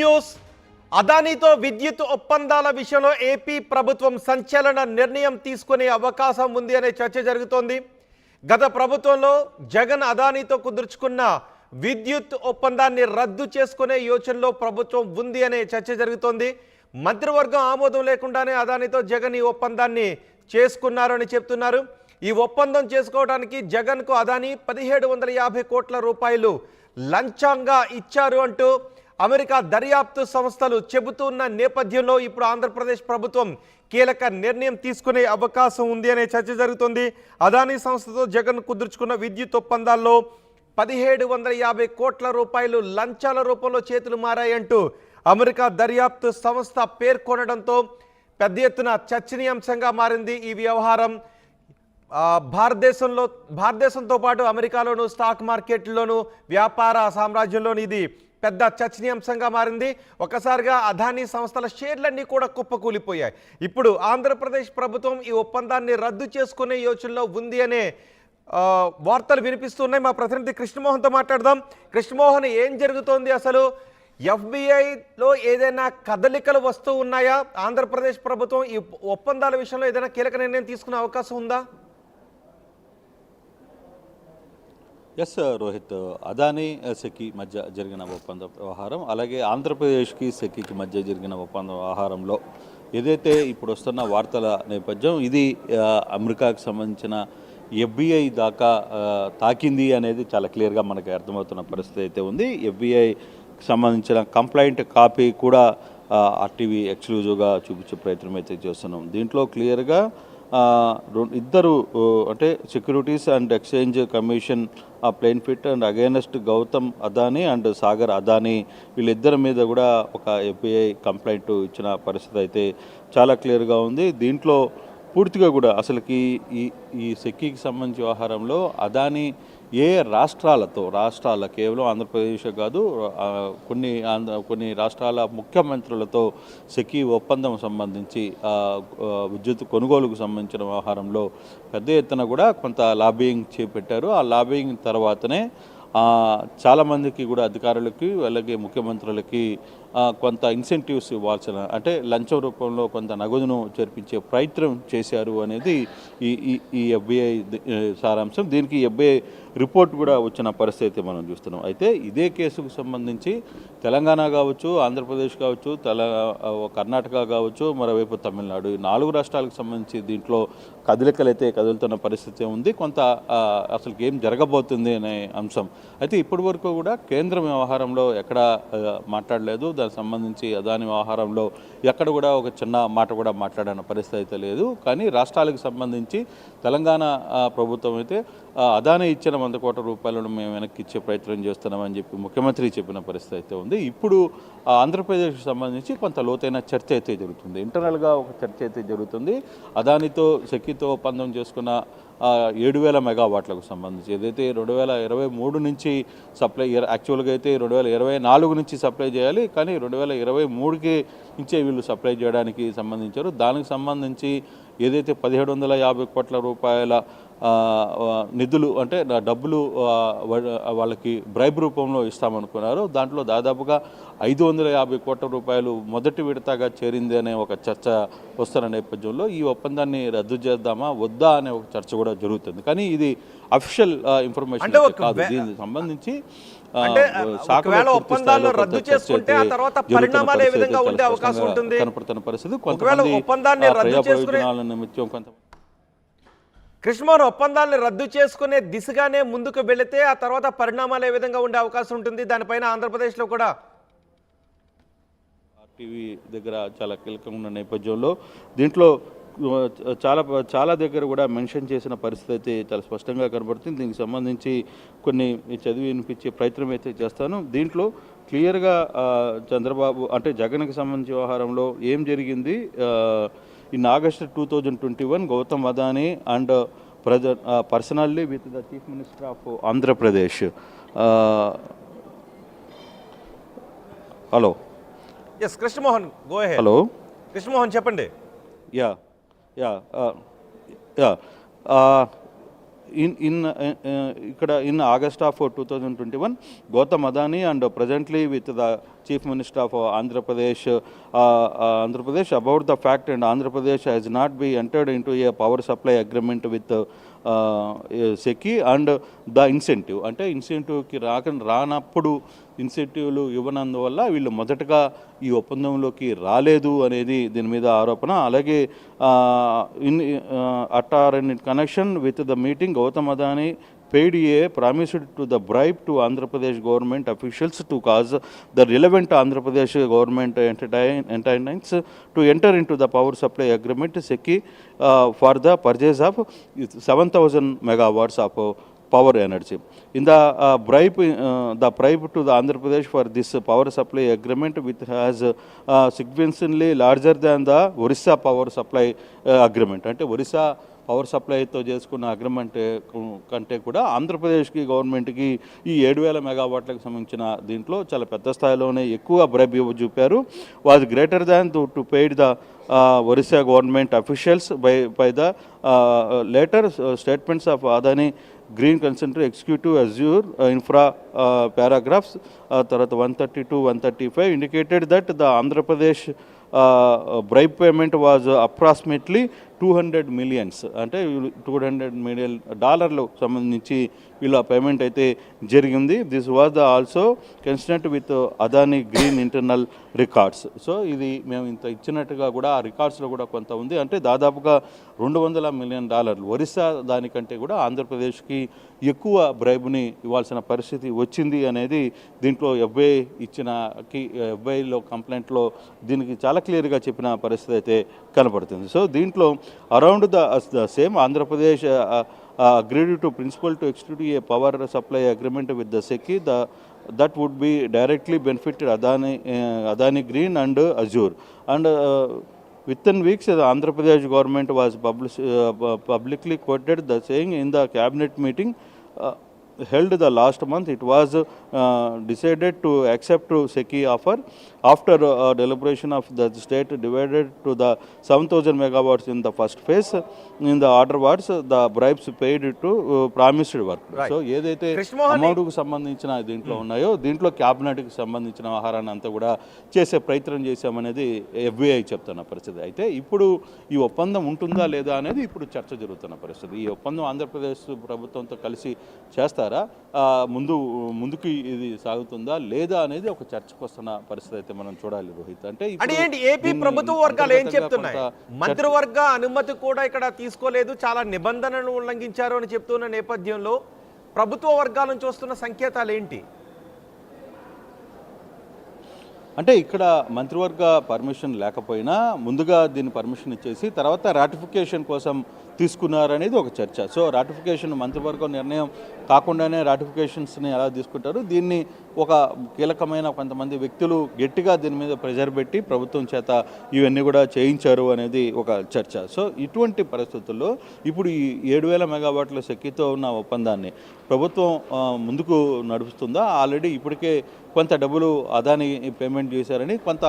News. అదానీతో విద్యుత్ ఒప్పందాల విషయంలో ఏపీ ప్రభుత్వం సంచలన నిర్ణయం తీసుకునే అవకాశం ఉంది అనే చర్చ జరుగుతోంది. గత ప్రభుత్వంలో జగన్ అదానీతో కుదుర్చుకున్న విద్యుత్ ఒప్పందాన్ని రద్దు చేసుకునే యోచనలో ప్రభుత్వం ఉంది అనే చర్చ జరుగుతోంది. మంత్రివర్గం ఆమోదం లేకుండానే అదానీతో జగన్ ఈ ఒప్పందాన్ని చేసుకున్నారని చెప్తున్నారు. ఈ ఒప్పందం చేసుకోవడానికి జగన్కు అదానీ 1750 కోట్ల రూపాయలు లంచంగా ఇచ్చారు అంటూ అమెరికా దర్యాప్తు సంస్థలు చెబుతున్న నేపథ్యంలో ఇప్పుడు ఆంధ్రప్రదేశ్ ప్రభుత్వం కీలక నిర్ణయం తీసుకునే అవకాశం ఉంది అనే చర్చ జరుగుతుంది. అదానీ సంస్థతో జగన్ కుదుర్చుకున్న విద్యుత్ ఒప్పందాల్లో 1750 కోట్ల రూపాయలు లంచాల రూపంలో చేతులు మారాయంటూ అమెరికా దర్యాప్తు సంస్థ పేర్కొనడంతో పెద్ద ఎత్తున చర్చనీయాంశంగా మారింది ఈ వ్యవహారం. భారతదేశంతో పాటు అమెరికాలోను స్టాక్ మార్కెట్లోను వ్యాపార సామ్రాజ్యంలోను ఇది పెద్ద చర్చనీయాంశంగా మారింది. ఒకసారిగా అదానీ సంస్థల షేర్లన్నీ కూడా కుప్పకూలిపోయాయి. ఇప్పుడు ఆంధ్రప్రదేశ్ ప్రభుత్వం ఈ ఒప్పందాన్ని రద్దు చేసుకునే యోచనలో ఉంది అనే వార్తలు వినిపిస్తున్నాయి. మా ప్రతినిధి కృష్ణమోహన్తో మాట్లాడదాం. కృష్ణమోహన్, ఏం జరుగుతోంది అసలు? ఎఫ్బిఐలో ఏదైనా కదలికలు వస్తూ ఉన్నాయా? ఆంధ్రప్రదేశ్ ప్రభుత్వం ఈ ఒప్పందాల విషయంలో ఏదైనా కీలక నిర్ణయం తీసుకునే అవకాశం ఉందా? ఎస్ రోహిత్, అదానీ సెకీ మధ్య జరిగిన ఒప్పంద వ్యవహారం, అలాగే ఆంధ్రప్రదేశ్కి సెకీకి మధ్య జరిగిన ఒప్పంద వ్యవహారంలో ఏదైతే ఇప్పుడు వస్తున్న వార్తల నేపథ్యం, ఇది అమెరికాకు సంబంధించిన ఎఫ్బిఐ దాకా తాకింది అనేది చాలా క్లియర్గా మనకి అర్థమవుతున్న పరిస్థితి అయితే ఉంది. ఎఫ్బిఐకి సంబంధించిన కంప్లైంట్ కాపీ కూడా ఆర్టీవీ ఎక్స్క్లూజివ్గా చూపించే ప్రయత్నం అయితే చేస్తున్నాం. దీంట్లో క్లియర్గా ఇద్దరు అంటే securities and exchange commission plaintiff and against Gautam Adani and Sagar Adani, వీళ్ళిద్దరి మీద కూడా ఒక ఎఫ్బిఐ కంప్లైంట్ ఇచ్చిన పరిస్థితి అయితే చాలా క్లియర్గా ఉంది. దీంట్లో పూర్తిగా కూడా అసలుకి ఈ సెకీకి సంబంధించిన వ్యవహారంలో అదానీ ఏ రాష్ట్రాల కేవలం ఆంధ్రప్రదేశ్ కాదు, కొన్ని రాష్ట్రాల ముఖ్యమంత్రులతో సెకీ ఒప్పందం సంబంధించి విద్యుత్ కొనుగోలుకు సంబంధించిన వ్యవహారంలో పెద్ద ఎత్తున కూడా కొంత లాబియింగ్ చేపట్టారు. ఆ లాబియింగ్ తర్వాతనే చాలామందికి కూడా అధికారులకి అలాగే ముఖ్యమంత్రులకి కొంత ఇన్సెంటివ్స్ ఇవ్వాల్సిన, అంటే లంచం రూపంలో కొంత నగదును చేర్పించే ప్రయత్నం చేశారు అనేది ఈ ఎఫ్బిఐ సారాంశం. దీనికి ఎఫ్బిఐ రిపోర్ట్ కూడా వచ్చిన పరిస్థితి మనం చూస్తున్నాం. అయితే ఇదే కేసుకు సంబంధించి తెలంగాణ కావచ్చు, ఆంధ్రప్రదేశ్ కావచ్చు, కర్ణాటక కావచ్చు, మరోవైపు తమిళనాడు, ఈ 4 రాష్ట్రాలకు సంబంధించి దీంట్లో కదలికలైతే కదులుతున్న పరిస్థితి ఉంది. కొంత అసలు ఏం జరగబోతుంది అనే అంశం అయితే ఇప్పటి వరకు కూడా కేంద్రం వ్యవహారంలో ఎక్కడ మాట్లాడలేదు. దానికి సంబంధించి అదాని వ్యవహారంలో ఎక్కడ కూడా ఒక చిన్న మాట కూడా మాట్లాడిన పరిస్థితి అయితే లేదు. కానీ రాష్ట్రాలకు సంబంధించి తెలంగాణ ప్రభుత్వం అయితే అదాని ఇచ్చిన 100 కోట్ల రూపాయలను మేము వెనక్కి ఇచ్చే ప్రయత్నం చేస్తున్నామని చెప్పి ముఖ్యమంత్రి చెప్పిన పరిస్థితి అయితే ఉంది. ఇప్పుడు ఆంధ్రప్రదేశ్కి సంబంధించి కొంత లోతైన చర్చ అయితే జరుగుతుంది. ఇంటర్నల్గా ఒక చర్చ అయితే జరుగుతుంది. అదానితో సెకీతో ఒప్పందం చేసుకున్న 7,000 మెగావాట్లకు సంబంధించి ఏదైతే 2023 నుంచి సప్లై, యాక్చువల్గా అయితే 2024 నుంచి సప్లై చేయాలి, కానీ 2023కి నుంచే వీళ్ళు సప్లై చేయడానికి సంబంధించారు. దానికి సంబంధించి ఏదైతే 1750 కోట్ల రూపాయల నిధులు అంటే డబ్బులు వాళ్ళకి బ్రైబ్ రూపంలో ఇస్తామనుకున్నారు. దాంట్లో దాదాపుగా 550 కోట్ల రూపాయలు మొదటి విడతగా చేరింది అనే ఒక చర్చ వస్తున్న నేపథ్యంలో ఈ ఒప్పందాన్ని రద్దు చేద్దామా వద్దా అనే ఒక చర్చ కూడా జరుగుతుంది. కానీ ఇది అఫీషియల్ ఇన్ఫర్మేషన్ కాదు. దీనికి సంబంధించి కనపడుతున్న పరిస్థితి కృష్ణమోహన్, ఒప్పందాన్ని రద్దు చేసుకునే దిశగానే ముందుకు వెళితే ఆ తర్వాత పరిణామాలు ఏ విధంగా ఉండే అవకాశం ఉంటుంది? దానిపైన ఆంధ్రప్రదేశ్లో కూడా ఆర్టీవీ దగ్గర చాలా కీలకంగా ఉన్న నేపథ్యంలో దీంట్లో చాలా దగ్గర కూడా మెన్షన్ చేసిన పరిస్థితి అయితే చాలా స్పష్టంగా కనబడుతుంది. దీనికి సంబంధించి కొన్ని చదివి వినిపించే ప్రయత్నం అయితే చేస్తాను. దీంట్లో క్లియర్గా చంద్రబాబు అంటే జగన్కి సంబంధించిన వ్యవహారంలో ఏం జరిగింది, in August 2021, Gautam Adani and personally with the Chief Minister of Andhra Pradesh. Hello. Yes, Krishna Mohan, go ahead. Hello. Krishna Mohan, చెప్పండి. Yeah. in August of 2021, Gautam Adani and presently with the Chief Minister of Andhra Pradesh about the fact and Andhra Pradesh has not been entered into a power supply agreement with SECI and the incentive అంటే ఇన్సెంటివ్కి రానప్పుడు ఇన్సెంటివ్లు ఇవ్వనందువల్ల వీళ్ళు మొదటగా ఈ ఒప్పందంలోకి రాలేదు అనేది దీని మీద ఆరోపణ. అలాగే in connection with the meeting Gautam Adani paid a promised to the bribe to Andhra Pradesh government officials to cause the relevant Andhra Pradesh government entities to enter into the power supply agreement SECI for the purchase of 7,000 megawatts of power energy. In the bribe to the Andhra Pradesh for this power supply agreement, which has significantly larger than the Orissa power supply agreement. అంటే Orissa power సప్లైతో చేసుకున్న agreement కంటే కూడా ఆంధ్రప్రదేశ్కి గవర్నమెంట్కి ఈ 7,000 మెగావాట్లకు సంబంధించిన దీంట్లో చాలా పెద్ద స్థాయిలోనే ఎక్కువ బ్రైబ్ చూపారు. Was greater than to paid the Orissa government officials by the later statements of Adani green కన్సెంటర్ executive Azure infra paragraphs తర్వాత 132, 135 indicated that the Andhra Pradesh bribe payment was approximately 200 millions అంటే $200 million సంబంధించి వీళ్ళ పేమెంట్ అయితే జరిగింది. This was the also coincident with Adani green internal records. So ఇది మేము ఇంత ఇచ్చినట్టుగా కూడా ఆ రికార్డ్స్లో కూడా కొంత ఉంది. అంటే దాదాపుగా $200 million ఒరిస్సా దానికంటే కూడా ఆంధ్రప్రదేశ్కి ఎక్కువ బ్రైబ్ని ఇవ్వాల్సిన పరిస్థితి వచ్చింది అనేది దీంట్లో ఎఫ్ఐలో కంప్లైంట్లో దీనికి చాలా క్లియర్గా చెప్పిన పరిస్థితి అయితే కనపడుతుంది. సో దీంట్లో around the same Andhra Pradesh agreed to principle to execute a power supply agreement with the SECI that would be directly benefited Adani Green and Azure. And within weeks, the Andhra Pradesh government was publicly quoted the saying in the cabinet meeting held the last month, it was decided to accept SECI offer after deliberation of the state divided to the 7,000 megawatts in the first phase. In the order words, the bribes paid to promised work. Right. So ఏదైతే అమౌంట్కు సంబంధించిన దీంట్లో ఉన్నాయో దీంట్లో క్యాబినెట్కి సంబంధించిన ఆహారాన్ని అంతా కూడా చేసే ప్రయత్నం చేశామనేది ఎఫ్బిఐ చెప్తున్న పరిస్థితి. అయితే ఇప్పుడు ఈ ఒప్పందం ఉంటుందా లేదా అనేది ఇప్పుడు చర్చ జరుగుతున్న పరిస్థితి. ఈ ఒప్పందం ఆంధ్రప్రదేశ్ ప్రభుత్వంతో కలిసి చేస్తారా, ముందుకు ఇది సాగుతుందా లేదా అనేది ఒక చర్చకు వస్తున్న పరిస్థితి అయితే మనం చూడాలి రోహిత్. అంటే ఏపీ ప్రభుత్వ వర్గాలు ఏం చెప్తున్నాయి? మంత్రివర్గ అనుమతి కూడా ఇక్కడ తీసుకోలేదు, చాలా నిబంధనలను ఉల్లంఘించారు అని చెప్తున్న నేపథ్యంలో ప్రభుత్వ వర్గాల నుంచి వస్తున్న సంకేతాలు ఏంటి? అంటే ఇక్కడ మంత్రివర్గ పర్మిషన్ లేకపోయినా ముందుగా దీన్ని పర్మిషన్ ఇచ్చేసి తర్వాత రాటిఫికేషన్ కోసం తీసుకున్నారనేది ఒక చర్చ. సో రాటిఫికేషన్ మంత్రివర్గం నిర్ణయం కాకుండానే రాటిఫికేషన్స్ని ఎలా తీసుకుంటారు, దీన్ని ఒక కీలకమైన కొంతమంది వ్యక్తులు గట్టిగా దీని మీద ప్రెజర్ పెట్టి ప్రభుత్వం చేత ఇవన్నీ కూడా చేయించారు అనేది ఒక చర్చ. సో ఇటువంటి పరిస్థితుల్లో ఇప్పుడు ఈ 7,000 మెగావాట్ల శక్తితో ఉన్న ఒప్పందాన్ని ప్రభుత్వం ముందుకు నడుపుతుందా? ఆల్రెడీ ఇప్పటికే కొంత డబ్బులు అదాని పేమెంట్ చేశారని కొంత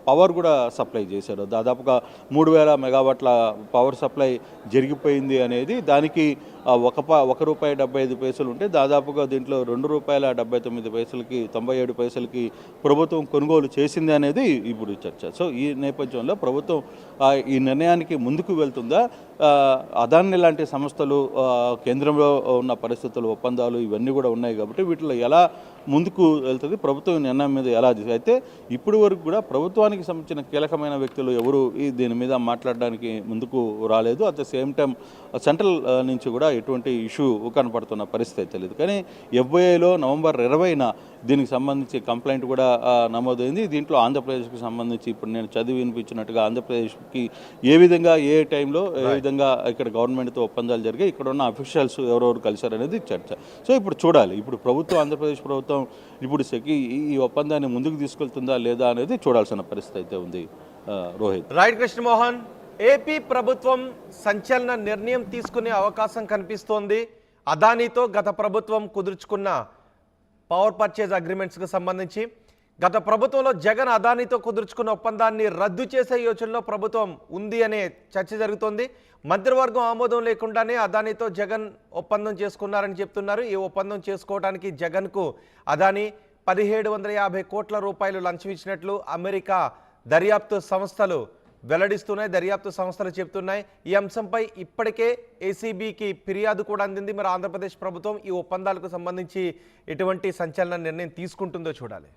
పవర్ కూడా సప్లై చేశారు. దాదాపుగా 3,000 మెగావాట్ల పవర్ సప్లై జరిగిపోయింది అనేది దానికి ₹1.75 ఉంటే దాదాపుగా దీంట్లో ₹2.79 97 ప్రభుత్వం కొనుగోలు చేసింది అనేది ఇప్పుడు చర్చ. సో ఈ నేపథ్యంలో ప్రభుత్వం ఈ నిర్ణయానికి ముందుకు వెళ్తుందా? అదాని లాంటి సంస్థలు కేంద్రంలో ఉన్న పరిస్థితులు, ఒప్పందాలు ఇవన్నీ కూడా ఉన్నాయి కాబట్టి వీటిలో ఎలా ముందుకు వెళ్తుంది, ప్రభుత్వం నిర్ణయం మీద ఎలా అయితే ఇప్పటి వరకు కూడా ప్రభుత్వానికి సంబంధించిన కీలకమైన వ్యక్తులు ఎవరు దీని మీద మాట్లాడడానికి ముందుకు రాలేదు. At the same time central నుంచి కూడా ఎటువంటి ఇష్యూ కనపడుతున్న పరిస్థితి తెలియదు. కానీ ఎఫ్ఐఐలో నవంబర్ 20న దీనికి సంబంధించి కంప్లైంట్ కూడా నమోదైంది. దీంట్లో ఆంధ్రప్రదేశ్కి సంబంధించి ఇప్పుడు నేను చదివి వినిపించినట్టుగా ఆంధ్రప్రదేశ్కి ఏ విధంగా ఏ టైంలో ఏ విధంగా ఇక్కడ గవర్నమెంట్తో ఒప్పందాలు జరిగాయి, ఇక్కడ ఉన్న అఫీషియల్స్ ఎవరెవరు కలిశారనేది చర్చ. సో ఇప్పుడు చూడాలి, ఇప్పుడు ప్రభుత్వం ఆంధ్రప్రదేశ్ ప్రభుత్వం ఇప్పుడు ఈ ఒప్పందాన్ని ముందుకు తీసుకెళ్తుందా లేదా అనేది చూడాల్సిన పరిస్థితి అయితే ఉంది రోహిత్. రైట్ కృష్ణమోహన్, ఏపీ ప్రభుత్వం సంచలన నిర్ణయం తీసుకునే అవకాశం కనిపిస్తోంది. అదానీతో గత ప్రభుత్వం కుదుర్చుకున్న పవర్ పర్చేజ్ అగ్రిమెంట్స్కి సంబంధించి గత ప్రభుత్వంలో జగన్ అదానీతో కుదుర్చుకున్న ఒప్పందాన్ని రద్దు చేసే యోచనలో ప్రభుత్వం ఉంది అనే చర్చ జరుగుతోంది. మంత్రివర్గం ఆమోదం లేకుండానే అదానీతో జగన్ ఒప్పందం చేసుకున్నారని చెప్తున్నారు. ఈ ఒప్పందం చేసుకోవడానికి జగన్కు అదానీ 1750 కోట్ల రూపాయలు లంచం ఇచ్చినట్లు అమెరికా దర్యాప్తు సంస్థలు వెల్లడిస్తున్నాయి. దర్యాప్తు సంస్థలు చెప్తున్నాయి. ఈ అంశంపై ఇప్పటికే ఏసీబీకి ఫిర్యాదు కూడా అందింది. మరి ఆంధ్రప్రదేశ్ ప్రభుత్వం ఈ ఒప్పందాలకు సంబంధించి ఎటువంటి సంచలన నిర్ణయం తీసుకుంటుందో చూడాలి.